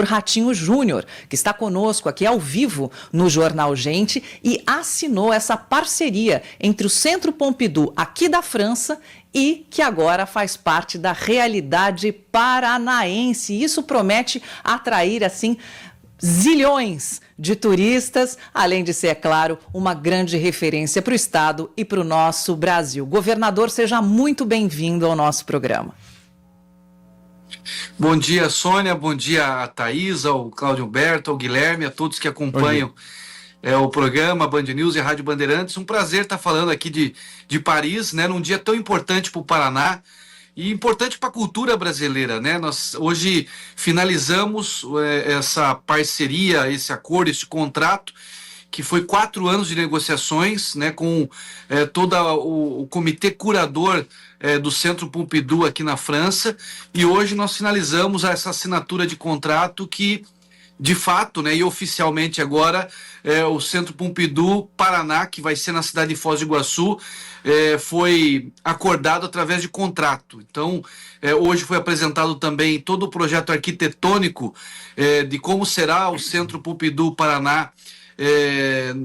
Ratinho Júnior, que está conosco aqui ao vivo no Jornal Gente e assinou essa parceria entre o Centro Pompidou aqui da França e que agora faz parte da realidade paranaense. Isso promete atrair, assim, zilhões de turistas, além de ser, é claro, uma grande referência para o estado e para o nosso Brasil. Governador, seja muito bem-vindo ao nosso programa. Bom dia, Sônia, bom dia a Thaís, ao Cláudio Humberto, ao Guilherme, a todos que acompanham o programa Band News e a Rádio Bandeirantes. Um prazer estar falando aqui de Paris, né, num dia tão importante para o Paraná e importante para a cultura brasileira, né? Nós hoje finalizamos essa parceria, esse acordo, esse contrato, que foi 4 anos de negociações, né, com todo o comitê curador do Centro Pompidou aqui na França, e hoje nós finalizamos essa assinatura de contrato que, de fato, né, e oficialmente agora, o Centro Pompidou Paraná, que vai ser na cidade de Foz do Iguaçu, foi acordado através de contrato. Então, hoje foi apresentado também todo o projeto arquitetônico de como será o Centro Pompidou Paraná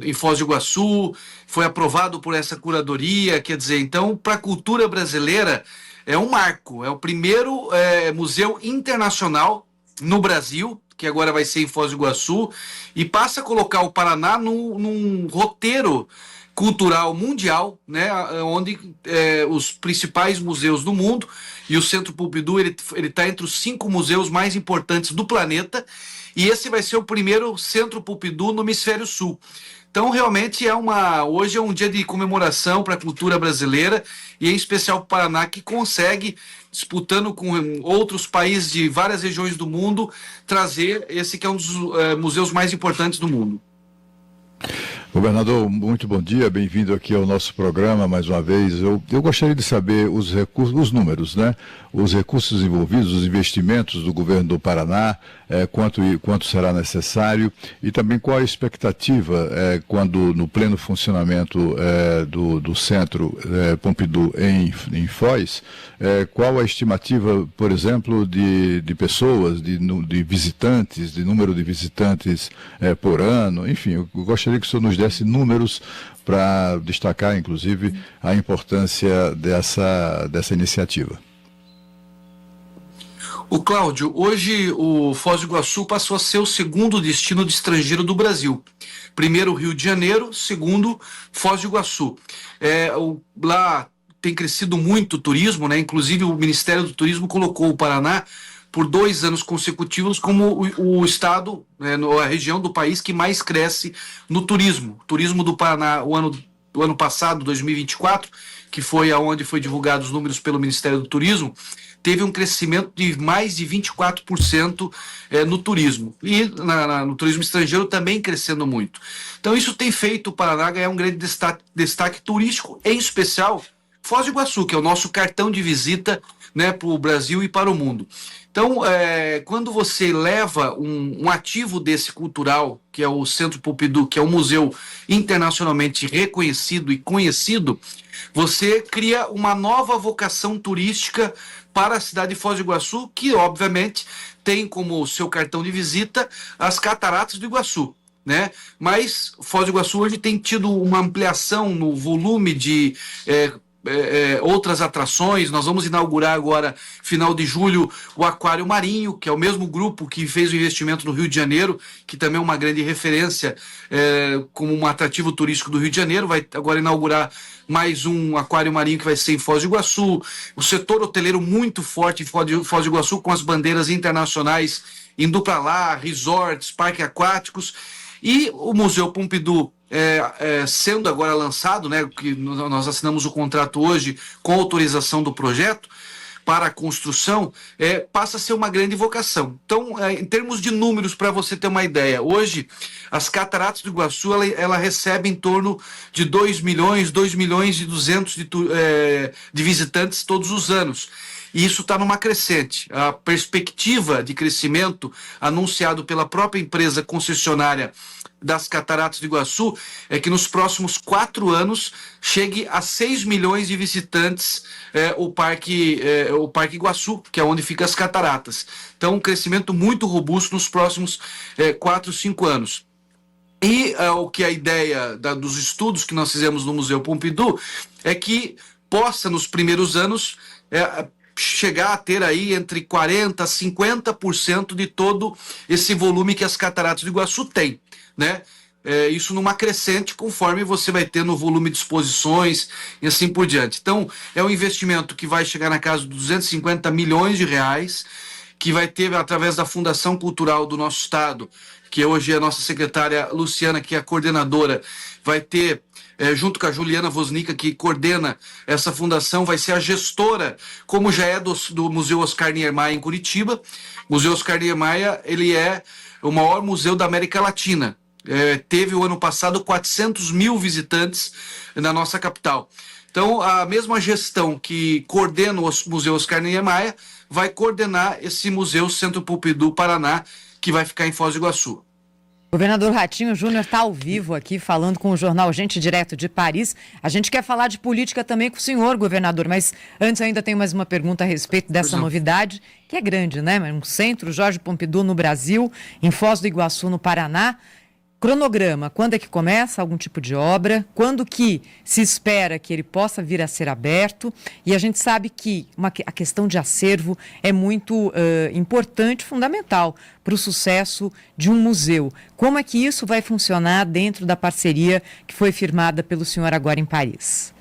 em Foz do Iguaçu, foi aprovado por essa curadoria. Quer dizer, então, para a cultura brasileira é um marco, é o primeiro museu internacional no Brasil, que agora vai ser em Foz do Iguaçu, e passa a colocar o Paraná num roteiro cultural mundial, né, onde os principais museus do mundo, e o Centro Pompidou ele está entre os 5 museus mais importantes do planeta, e esse vai ser o primeiro Centro Pompidou no Hemisfério Sul. Então, realmente, hoje é um dia de comemoração para a cultura brasileira, e em especial para o Paraná, que consegue, disputando com outros países de várias regiões do mundo, trazer esse que é um dos museus mais importantes do mundo. Governador, muito bom dia, bem-vindo aqui ao nosso programa mais uma vez. Eu gostaria de saber os recursos, os números, né? Os recursos envolvidos, os investimentos do governo do Paraná, quanto será necessário, e também qual a expectativa quando no pleno funcionamento do Centro Pompidou em Foz, qual a estimativa, por exemplo, de pessoas, de visitantes, de número de visitantes por ano, enfim, eu gostaria que o senhor nos desse números para destacar, inclusive, a importância dessa iniciativa. O Cláudio, hoje o Foz do Iguaçu passou a ser o segundo destino de estrangeiro do Brasil. Primeiro o Rio de Janeiro, segundo Foz do Iguaçu. Lá tem crescido muito o turismo, né? Inclusive o Ministério do Turismo colocou o Paraná por 2 anos consecutivos como o estado, a região do país que mais cresce no turismo. O turismo do Paraná, o ano passado, 2024, que foi aonde foi divulgados os números pelo Ministério do Turismo, teve um crescimento de mais de 24% no turismo. E no turismo estrangeiro também crescendo muito. Então isso tem feito o Paraná ganhar um grande destaque turístico, em especial Foz do Iguaçu, que é o nosso cartão de visita, né, para o Brasil e para o mundo. Então, quando você leva um ativo desse cultural, que é o Centro Pompidou, que é um museu internacionalmente reconhecido e conhecido, você cria uma nova vocação turística para a cidade de Foz do Iguaçu, que, obviamente, tem como seu cartão de visita as Cataratas do Iguaçu, né? Mas Foz do Iguaçu hoje tem tido uma ampliação no volume de outras atrações. Nós vamos inaugurar agora, final de julho, o Aquário Marinho, que é o mesmo grupo que fez o investimento no Rio de Janeiro, que também é uma grande referência como um atrativo turístico do Rio de Janeiro. Vai agora inaugurar mais um Aquário Marinho que vai ser em Foz do Iguaçu. O setor hoteleiro muito forte em Foz do Iguaçu, com as bandeiras internacionais indo para lá, resorts, parques aquáticos. E o Museu Pompidou sendo agora lançado, né, que nós assinamos o contrato hoje com autorização do projeto para a construção, passa a ser uma grande vocação. Então, em termos de números, para você ter uma ideia, hoje as Cataratas do Iguaçu ela recebe em torno de 2 milhões e 200 de visitantes todos os anos. e isso está numa crescente. A perspectiva de crescimento anunciado pela própria empresa concessionária das Cataratas do Iguaçu é que nos próximos 4 anos chegue a 6 milhões de visitantes o Parque Iguaçu, que é onde ficam as cataratas. Então, um crescimento muito robusto nos próximos 4, 5 anos. E o que a ideia dos estudos que nós fizemos no Museu Pompidou é que possa, nos primeiros anos, chegar a ter aí entre 40% a 50% de todo esse volume que as Cataratas do Iguaçu têm, né? Isso numa crescente conforme você vai ter no volume de exposições e assim por diante. Então, é um investimento que vai chegar na casa de 250 milhões de reais, que vai ter através da Fundação Cultural do nosso estado, que hoje é a nossa secretária Luciana, que é a coordenadora, vai ter, junto com a Juliana Vosnica, que coordena essa fundação, vai ser a gestora, como já é do Museu Oscar Niemeyer em Curitiba. O Museu Oscar Niemeyer, ele é o maior museu da América Latina. Teve o ano passado 400 mil visitantes na nossa capital. Então, a mesma gestão que coordena o Museu Oscar Niemeyer vai coordenar esse Museu Centro Pompidou Paraná, que vai ficar em Foz do Iguaçu. Governador Ratinho Júnior está ao vivo aqui falando com o jornal Gente Direto de Paris. A gente quer falar de política também com o senhor, governador, mas antes ainda tem mais uma pergunta a respeito dessa novidade, que é grande, né? Um centro Jorge Pompidou no Brasil, em Foz do Iguaçu, no Paraná. Cronograma, quando é que começa algum tipo de obra? Quando que se espera que ele possa vir a ser aberto? E a gente sabe que a questão de acervo é muito importante, fundamental para o sucesso de um museu. Como é que isso vai funcionar dentro da parceria que foi firmada pelo senhor agora em Paris?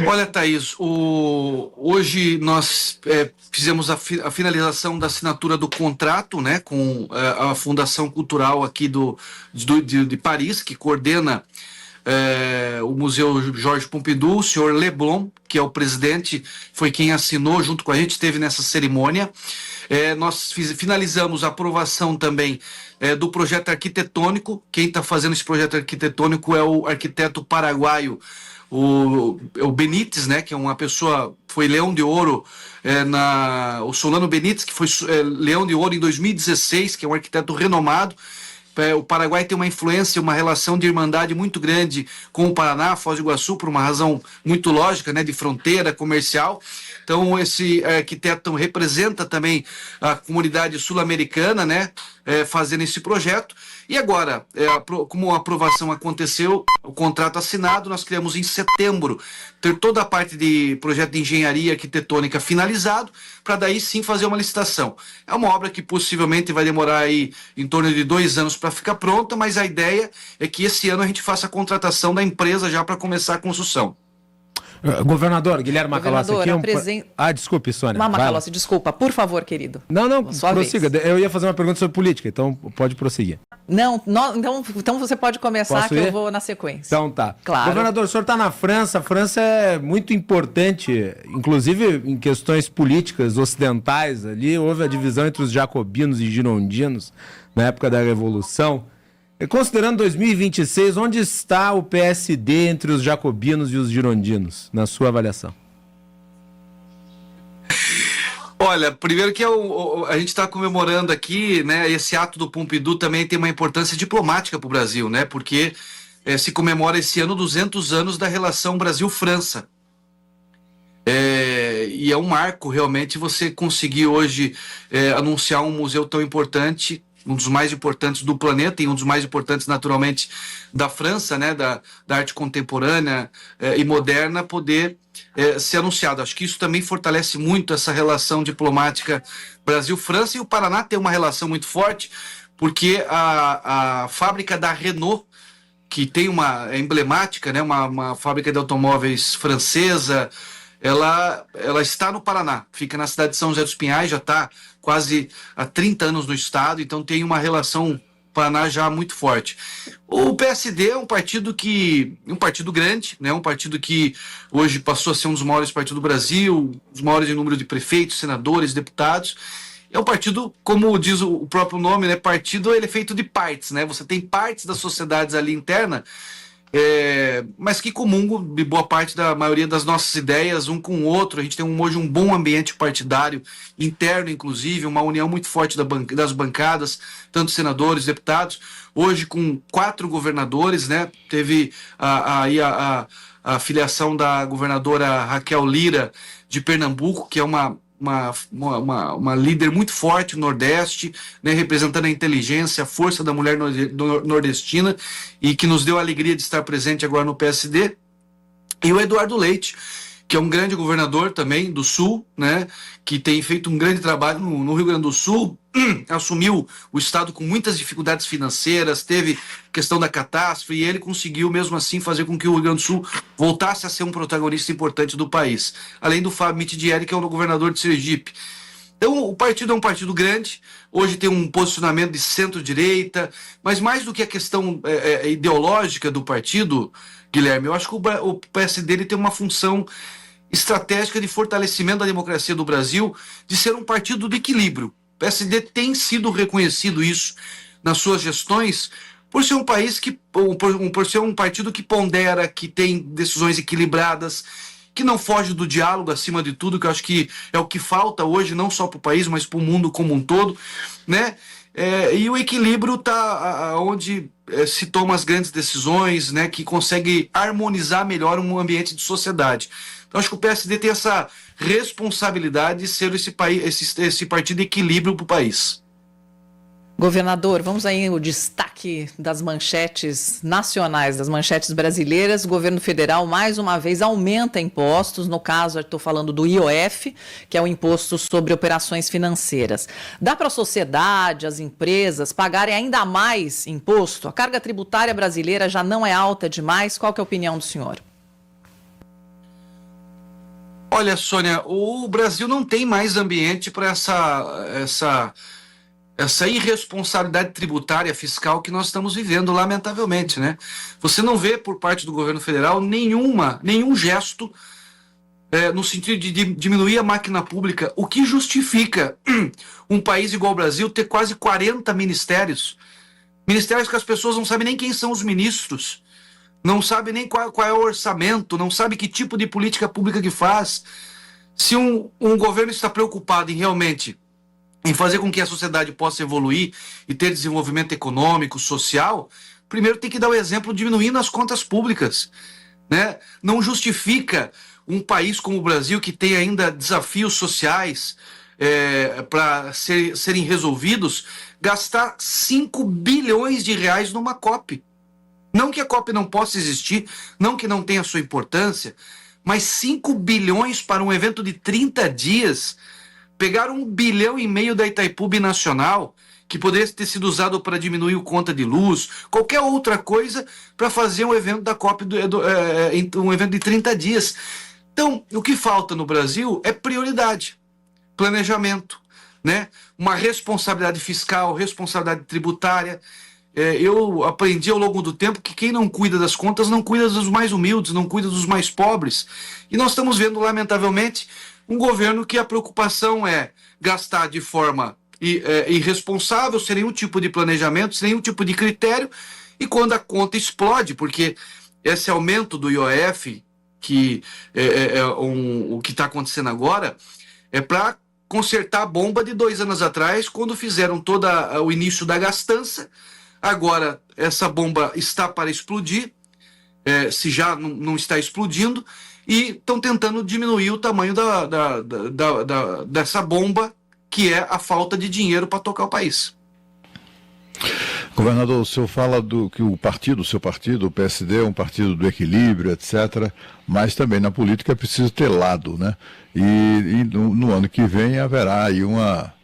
Olha, Thaís, hoje nós fizemos a finalização da assinatura do contrato, né, com a Fundação Cultural aqui de Paris, que coordena o Museu Jorge Pompidou. O senhor Leblon, que é o presidente, foi quem assinou junto com a gente, esteve nessa cerimônia. Nós finalizamos a aprovação também do projeto arquitetônico. Quem está fazendo esse projeto arquitetônico é o arquiteto paraguaio, o Benítez, né, que é uma pessoa, foi Leão de Ouro, o Solano Benítez, que foi Leão de Ouro em 2016, que é um arquiteto renomado. O Paraguai tem uma influência, uma relação de irmandade muito grande com o Paraná, Foz do Iguaçu, por uma razão muito lógica, né, de fronteira comercial. Então, esse arquiteto representa também a comunidade sul-americana, né, fazendo esse projeto. E agora, como a aprovação aconteceu, o contrato assinado, nós criamos em setembro, ter toda a parte de projeto de engenharia arquitetônica finalizado, para daí sim fazer uma licitação. É uma obra que possivelmente vai demorar aí em torno de 2 anos para ficar pronta, mas a ideia é que esse ano a gente faça a contratação da empresa já para começar a construção. Governador, Guilherme Macalossi aqui. Desculpe, Sônia. Macalossi, desculpa, por favor, querido. Não, prossiga. Vez. Eu ia fazer uma pergunta sobre política, então pode prosseguir. Então você pode começar. Posso que ir? Eu vou na sequência. Então tá. Claro. Governador, o senhor está na França. A França é muito importante, inclusive em questões políticas ocidentais. Ali houve a divisão entre os jacobinos e girondinos na época da Revolução. Considerando 2026, onde está o PSD entre os jacobinos e os girondinos, na sua avaliação? Olha, primeiro que a gente está comemorando aqui, né, esse ato do Pompidou também tem uma importância diplomática para o Brasil, né, porque se comemora esse ano 200 anos da relação Brasil-França. E é um marco realmente você conseguir hoje anunciar um museu tão importante, um dos mais importantes do planeta e um dos mais importantes, naturalmente, da França, né, da arte contemporânea e moderna, poder ser anunciado. Acho que isso também fortalece muito essa relação diplomática Brasil-França, e o Paraná tem uma relação muito forte, porque a fábrica da Renault, que tem é emblemática, né, uma fábrica de automóveis francesa, ela está no Paraná, fica na cidade de São José dos Pinhais, já está quase há 30 anos no estado, então tem uma relação Paraná já muito forte. O PSD é um partido grande, né, um partido que hoje passou a ser um dos maiores partidos do Brasil, os maiores em número de prefeitos, senadores, deputados. É um partido, como diz o próprio nome, né, partido, ele é feito de partes, né, você tem partes das sociedades ali interna mas que comungam de boa parte da maioria das nossas ideias, um com o outro. A gente tem hoje um bom ambiente partidário, interno inclusive, uma união muito forte das bancadas, tanto senadores, deputados. Hoje com 4 governadores, né? Teve a filiação da governadora Raquel Lira de Pernambuco, que é uma líder muito forte no Nordeste, né, representando a inteligência, a força da mulher nordestina, e que nos deu a alegria de estar presente agora no PSD. E o Eduardo Leite, que é um grande governador também do Sul, né, que tem feito um grande trabalho no Rio Grande do Sul, assumiu o estado com muitas dificuldades financeiras, teve questão da catástrofe, e ele conseguiu mesmo assim fazer com que o Rio Grande do Sul voltasse a ser um protagonista importante do país, além do Fábio Mitidieri, que é o governador de Sergipe. Então o partido é um partido grande, hoje tem um posicionamento de centro-direita, mas mais do que a questão ideológica do partido, Guilherme, eu acho que o PSD ele tem uma função estratégica de fortalecimento da democracia do Brasil, de ser um partido de equilíbrio. O PSD tem sido reconhecido isso nas suas gestões, por ser um país por ser um partido que pondera, que tem decisões equilibradas, que não foge do diálogo acima de tudo, que eu acho que é o que falta hoje, não só para o país, mas para o mundo como um todo, né? E o equilíbrio está onde se tomam as grandes decisões, né, que consegue harmonizar melhor um ambiente de sociedade. Então, acho que o PSD tem essa responsabilidade de ser esse partido de equilíbrio para o país. Governador, vamos aí o destaque das manchetes nacionais, das manchetes brasileiras. O governo federal, mais uma vez, aumenta impostos. No caso, eu estou falando do IOF, que é o Imposto sobre Operações Financeiras. Dá para a sociedade, as empresas, pagarem ainda mais imposto? A carga tributária brasileira já não é alta demais? Qual que é a opinião do senhor? Olha, Sônia, o Brasil não tem mais ambiente para essa irresponsabilidade tributária fiscal que nós estamos vivendo, lamentavelmente, né? Você não vê por parte do governo federal nenhum gesto no sentido de diminuir a máquina pública, o que justifica um país igual ao Brasil ter quase 40 ministérios que as pessoas não sabem nem quem são os ministros, não sabem nem qual é o orçamento, não sabem que tipo de política pública que faz. Se um governo está preocupado em fazer com que a sociedade possa evoluir e ter desenvolvimento econômico, social, primeiro tem que dar o exemplo diminuindo as contas públicas, né? Não justifica um país como o Brasil, que tem ainda desafios sociais para serem resolvidos, gastar 5 bilhões de reais numa COP. Não que a COP não possa existir, não que não tenha sua importância, mas 5 bilhões para um evento de 30 dias... Pegaram 1,5 bilhão da Itaipu Binacional, que poderia ter sido usado para diminuir o conta de luz, qualquer outra coisa, para fazer um evento da COP, um evento de 30 dias. Então, o que falta no Brasil é prioridade, planejamento, né? Uma responsabilidade fiscal, responsabilidade tributária. Eu aprendi ao longo do tempo que quem não cuida das contas não cuida dos mais humildes, não cuida dos mais pobres. E nós estamos vendo, lamentavelmente, um governo que a preocupação é gastar de forma irresponsável, sem nenhum tipo de planejamento, sem nenhum tipo de critério, e quando a conta explode, porque esse aumento do IOF, que o que está acontecendo agora, é para consertar a bomba de 2 anos atrás, quando fizeram todo o início da gastança. Agora, essa bomba está para explodir, se já não está explodindo, e estão tentando diminuir o tamanho dessa bomba, que é a falta de dinheiro para tocar o país. Governador, o senhor fala que o seu partido, o PSD, é um partido do equilíbrio, etc., mas também na política é preciso ter lado, né? E no ano que vem haverá aí uma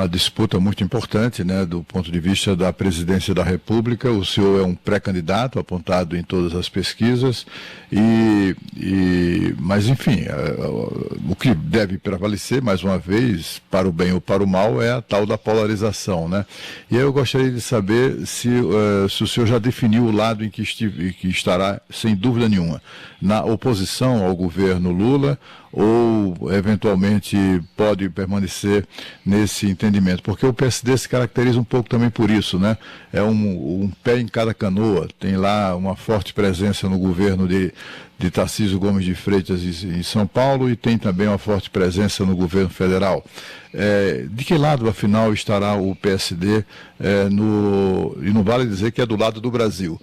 disputa muito importante, né, do ponto de vista da presidência da República. O senhor é um pré-candidato apontado em todas as pesquisas, mas enfim, o que deve prevalecer, mais uma vez, para o bem ou para o mal, é a tal da polarização, né? E eu gostaria de saber se o senhor já definiu o lado em que estará, sem dúvida nenhuma, na oposição ao governo Lula, ou eventualmente pode permanecer nesse entendimento? Porque o PSD se caracteriza um pouco também por isso, né? É um pé em cada canoa, tem lá uma forte presença no governo de Tarcísio Gomes de Freitas em São Paulo e tem também uma forte presença no governo federal. De que lado, afinal, estará o PSD e não vale dizer que é do lado do Brasil,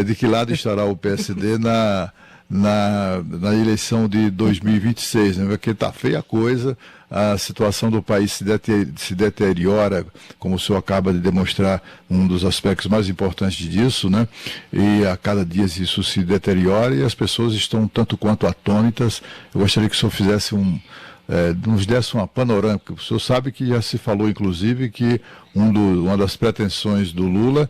de que lado estará o PSD na eleição de 2026, né? Porque está feia a coisa, a situação do país se deteriora, como o senhor acaba de demonstrar, um dos aspectos mais importantes disso, né? E a cada dia isso se deteriora e as pessoas estão tanto quanto atônitas. Eu gostaria que o senhor fizesse nos desse uma panorâmica. O senhor sabe que já se falou, inclusive, que uma das pretensões do Lula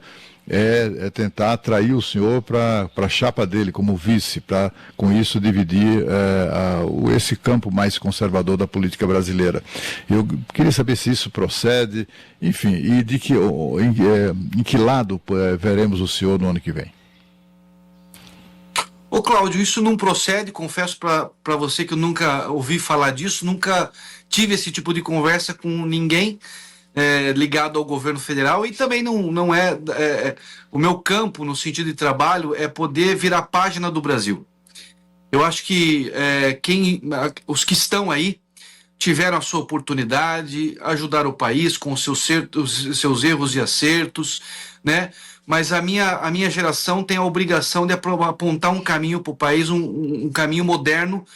é tentar atrair o senhor para a chapa dele como vice, para com isso dividir esse campo mais conservador da política brasileira. Eu queria saber se isso procede, enfim, e em que lado veremos o senhor no ano que vem. Ô Cláudio, isso não procede, confesso para você que eu nunca ouvi falar disso, nunca tive esse tipo de conversa com ninguém ligado ao governo federal, e também não é o meu campo no sentido de trabalho é poder virar a página do Brasil. Eu acho que os que estão aí tiveram a sua oportunidade, ajudaram o país com os seus erros e acertos, né? Mas a minha geração tem a obrigação de apontar um caminho para o país, um caminho moderno,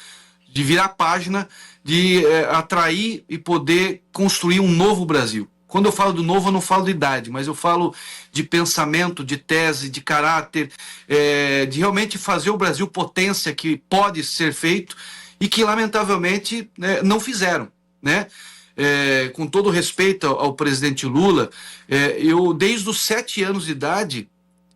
de virar a página, de atrair e poder construir um novo Brasil. Quando eu falo do novo, eu não falo de idade, mas eu falo de pensamento, de tese, de caráter, de realmente fazer o Brasil potência que pode ser feito e que, lamentavelmente, não fizeram, né? Com todo respeito ao presidente Lula, eu, desde os 7 anos de idade,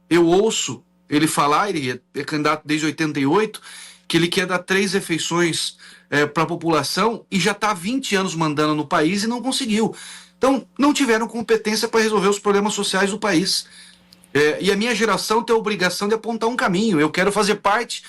eu ouço ele falar, ele é candidato desde 88, que ele quer dar 3 refeições para a população e já está há 20 anos mandando no país e não conseguiu. Então, não tiveram competência para resolver os problemas sociais do país. E a minha geração tem a obrigação de apontar um caminho. Eu quero fazer parte,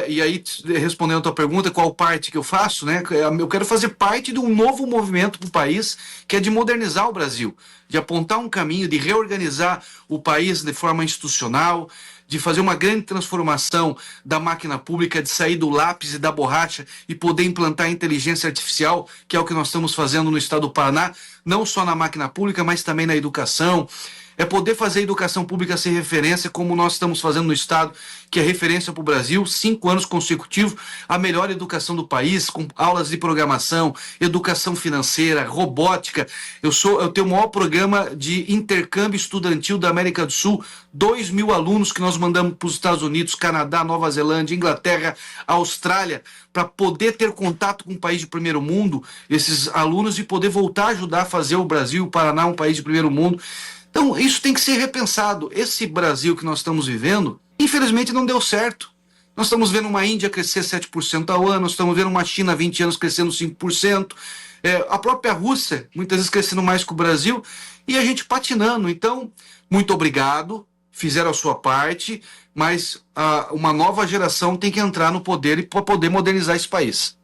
e aí, respondendo a tua pergunta, qual parte que eu faço, né? Eu quero fazer parte de um novo movimento para o país, que é de modernizar o Brasil, de apontar um caminho, de reorganizar o país de forma institucional, de fazer uma grande transformação da máquina pública, de sair do lápis e da borracha e poder implantar a inteligência artificial, que é o que nós estamos fazendo no estado do Paraná, não só na máquina pública, mas também na educação. É poder fazer a educação pública ser referência, como nós estamos fazendo no estado, que é referência para o Brasil, 5 anos consecutivos, a melhor educação do país, com aulas de programação, educação financeira, robótica. Eu tenho o maior programa de intercâmbio estudantil da América do Sul, 2.000 alunos que nós mandamos para os Estados Unidos, Canadá, Nova Zelândia, Inglaterra, Austrália, para poder ter contato com um país de primeiro mundo, esses alunos, e poder voltar a ajudar a fazer o Brasil, o Paraná, um país de primeiro mundo. Então, isso tem que ser repensado. Esse Brasil que nós estamos vivendo, infelizmente, não deu certo. Nós estamos vendo uma Índia crescer 7% ao ano, nós estamos vendo uma China há 20 anos crescendo 5%, a própria Rússia, muitas vezes crescendo mais que o Brasil, e a gente patinando. Então, muito obrigado, fizeram a sua parte, mas uma nova geração tem que entrar no poder para poder modernizar esse país.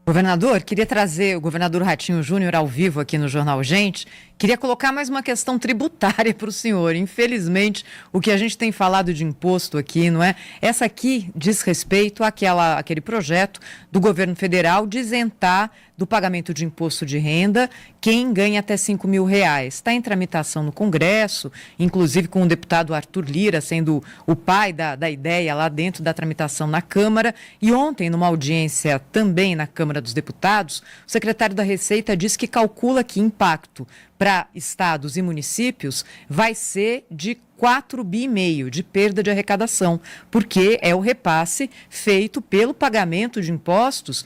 Governador, queria trazer o governador Ratinho Júnior ao vivo aqui no Jornal Gente. Queria colocar mais uma questão tributária para o senhor. Infelizmente, o que a gente tem falado de imposto aqui, não é? Essa aqui diz respeito àquele projeto do governo federal de isentar do pagamento de imposto de renda quem ganha até R$5.000. Está em tramitação no Congresso, inclusive com o deputado Arthur Lira sendo o pai da ideia lá dentro da tramitação na Câmara. E ontem, numa audiência também na Câmara dos Deputados, o secretário da Receita disse que calcula que impacto para estados e municípios vai ser de 4,5 bi de perda de arrecadação, porque é o repasse feito pelo pagamento de impostos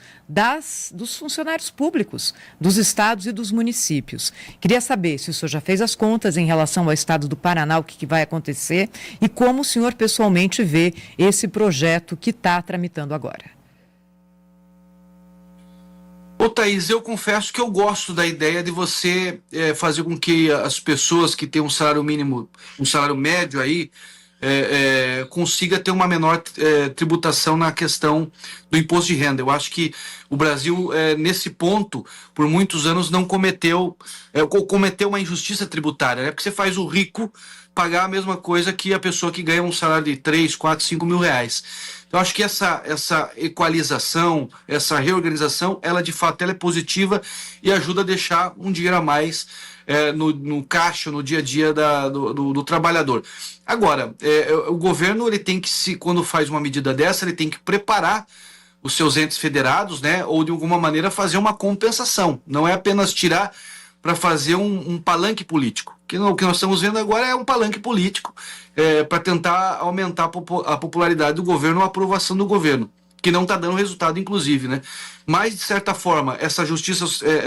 dos funcionários públicos, dos estados e dos municípios. Queria saber se o senhor já fez as contas em relação ao estado do Paraná, o que vai acontecer e como o senhor pessoalmente vê esse projeto que está tramitando agora. Ô Thaís, eu confesso que eu gosto da ideia de você fazer com que as pessoas que têm um salário mínimo, um salário médio aí, consiga ter uma menor tributação na questão do imposto de renda. Eu acho que o Brasil, nesse ponto, por muitos anos não cometeu uma injustiça tributária, né? Porque você faz o rico pagar a mesma coisa que a pessoa que ganha um salário de 3, 4, 5 mil reais. Eu acho que essa equalização, essa reorganização, ela de fato ela é positiva e ajuda a deixar um dinheiro a mais no caixa, no dia a dia do trabalhador. Agora, o governo, ele tem que, quando faz uma medida dessa, ele tem que preparar os seus entes federados, né, ou de alguma maneira fazer uma compensação. Não é apenas tirar para fazer um palanque político. O que nós estamos vendo agora é um palanque político para tentar aumentar a popularidade do governo, a aprovação do governo, que não está dando resultado, inclusive, né? Mas, de certa forma, essa justiça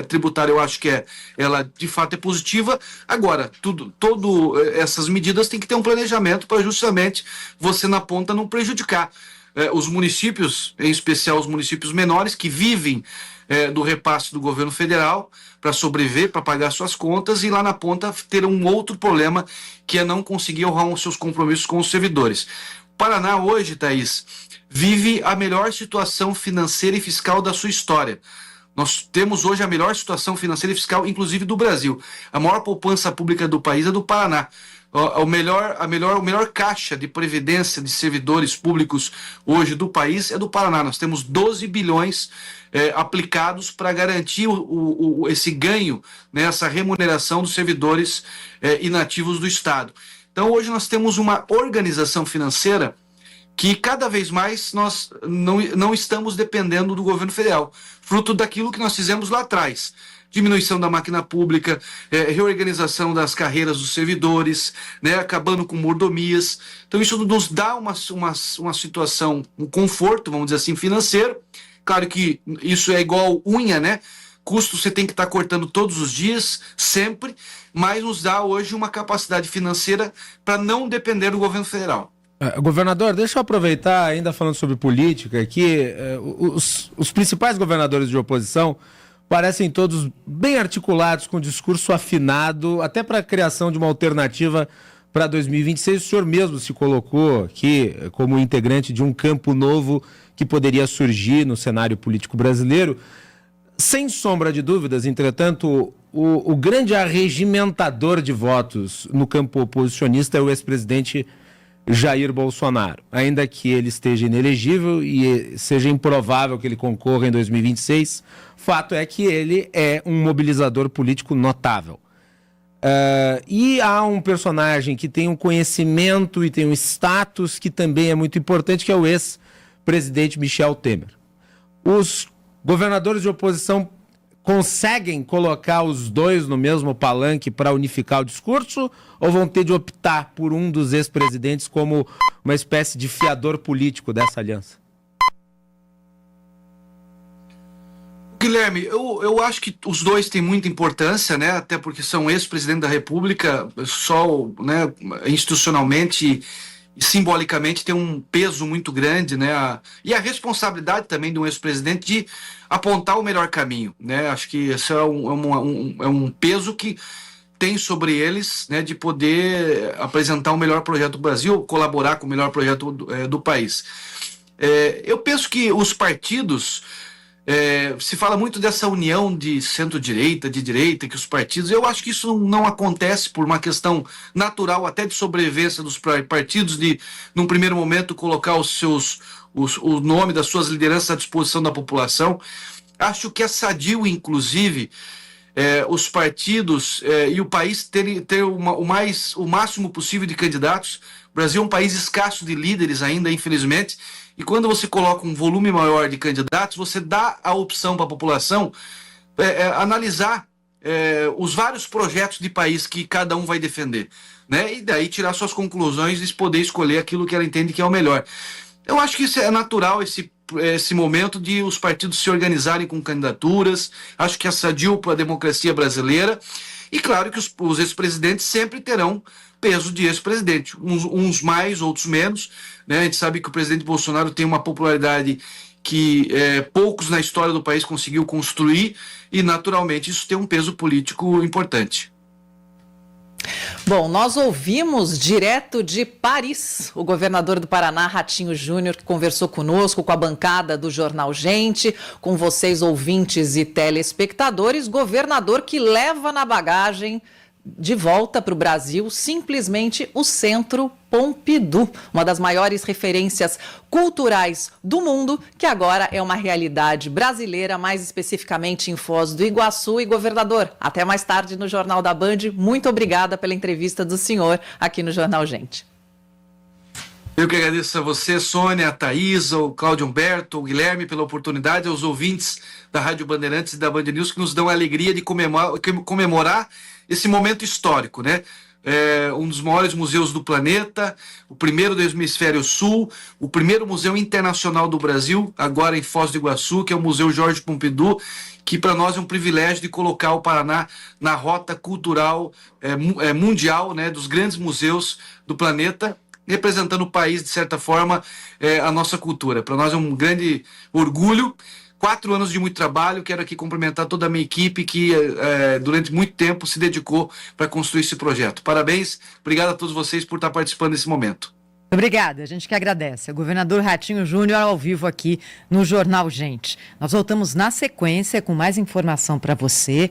tributária, eu acho que ela de fato é positiva. Agora, essas medidas têm que ter um planejamento para justamente você na ponta não prejudicar os municípios, em especial os municípios menores, que vivem do repasse do governo federal para sobreviver, para pagar suas contas, e lá na ponta ter um outro problema, que é não conseguir honrar os seus compromissos com os servidores. O Paraná hoje, Thaís, vive a melhor situação financeira e fiscal da sua história. Nós temos hoje a melhor situação financeira e fiscal, inclusive do Brasil. A maior poupança pública do país é do Paraná. O melhor caixa de previdência de servidores públicos hoje do país é do Paraná. Nós temos 12 bilhões aplicados para garantir esse ganho, né, essa remuneração dos servidores inativos do Estado. Então, hoje nós temos uma organização financeira que cada vez mais nós não estamos dependendo do governo federal, fruto daquilo que nós fizemos lá atrás. Diminuição da máquina pública, reorganização das carreiras dos servidores, né, acabando com mordomias. Então isso nos dá uma situação, um conforto, vamos dizer assim, financeiro. Claro que isso é igual unha, né? Custo você tem que estar cortando todos os dias, sempre, mas nos dá hoje uma capacidade financeira para não depender do governo federal. Governador, deixa eu aproveitar, ainda falando sobre política, que os principais governadores de oposição parecem todos bem articulados, com discurso afinado, até para a criação de uma alternativa para 2026. O senhor mesmo se colocou aqui como integrante de um campo novo que poderia surgir no cenário político brasileiro. Sem sombra de dúvidas, entretanto, o grande arregimentador de votos no campo oposicionista é o ex-presidente Jair Bolsonaro. Ainda que ele esteja inelegível e seja improvável que ele concorra em 2026, fato é que ele é um mobilizador político notável. E há um personagem que tem um conhecimento e tem um status que também é muito importante, que é o ex-presidente Michel Temer. Os governadores de oposição conseguem colocar os dois no mesmo palanque para unificar o discurso, ou vão ter de optar por um dos ex-presidentes como uma espécie de fiador político dessa aliança? Guilherme, eu acho que os dois têm muita importância, né? Até porque são ex-presidente da República, só, né, institucionalmente e simbolicamente tem um peso muito grande, né? E a responsabilidade também de um ex-presidente de apontar o melhor caminho, né? Acho que esse é um peso que tem sobre eles, né, de poder apresentar o melhor projeto do Brasil, colaborar com o melhor projeto do país. Eu penso que os partidos... se fala muito dessa união de centro-direita, de direita, que os partidos... Eu acho que isso não acontece por uma questão natural, até de sobrevivência dos partidos, de, num primeiro momento, colocar o nome das suas lideranças à disposição da população. Acho que é sadio, inclusive, os partidos e o país ter o máximo possível de candidatos. O Brasil é um país escasso de líderes ainda, infelizmente. E quando você coloca um volume maior de candidatos, você dá a opção para a população analisar os vários projetos de país que cada um vai defender, né? E daí tirar suas conclusões e poder escolher aquilo que ela entende que é o melhor. Eu acho que isso é natural, esse momento de os partidos se organizarem com candidaturas. Acho que é sadio para a democracia brasileira. E claro que os ex-presidentes sempre terão peso de ex-presidente, uns mais, outros menos, né? A gente sabe que o presidente Bolsonaro tem uma popularidade que poucos na história do país conseguiu construir, e naturalmente isso tem um peso político importante. Bom, nós ouvimos direto de Paris o governador do Paraná, Ratinho Júnior, que conversou conosco, com a bancada do Jornal Gente, com vocês ouvintes e telespectadores, governador que leva na bagagem de volta para o Brasil simplesmente o Centro Pompidou, uma das maiores referências culturais do mundo, que agora é uma realidade brasileira, mais especificamente em Foz do Iguaçu. E, governador, até mais tarde no Jornal da Band. Muito obrigada pela entrevista do senhor aqui no Jornal Gente. Eu que agradeço a você, Sônia, a Thaís, o Cláudio Humberto, o Guilherme, pela oportunidade, aos ouvintes da Rádio Bandeirantes e da Band News, que nos dão a alegria de comemorar esse momento histórico, né? Um dos maiores museus do planeta, o primeiro do Hemisfério Sul, o primeiro museu internacional do Brasil, agora em Foz do Iguaçu, que é o Museu Georges Pompidou, que para nós é um privilégio de colocar o Paraná na rota cultural mundial, né, dos grandes museus do planeta, representando o país, de certa forma, a nossa cultura. Para nós é um grande orgulho. 4 anos de muito trabalho. Quero aqui cumprimentar toda a minha equipe que durante muito tempo se dedicou para construir esse projeto. Parabéns, obrigado a todos vocês por estar participando desse momento. Obrigada, a gente que agradece. O governador Ratinho Júnior ao vivo aqui no Jornal Gente. Nós voltamos na sequência com mais informação para você.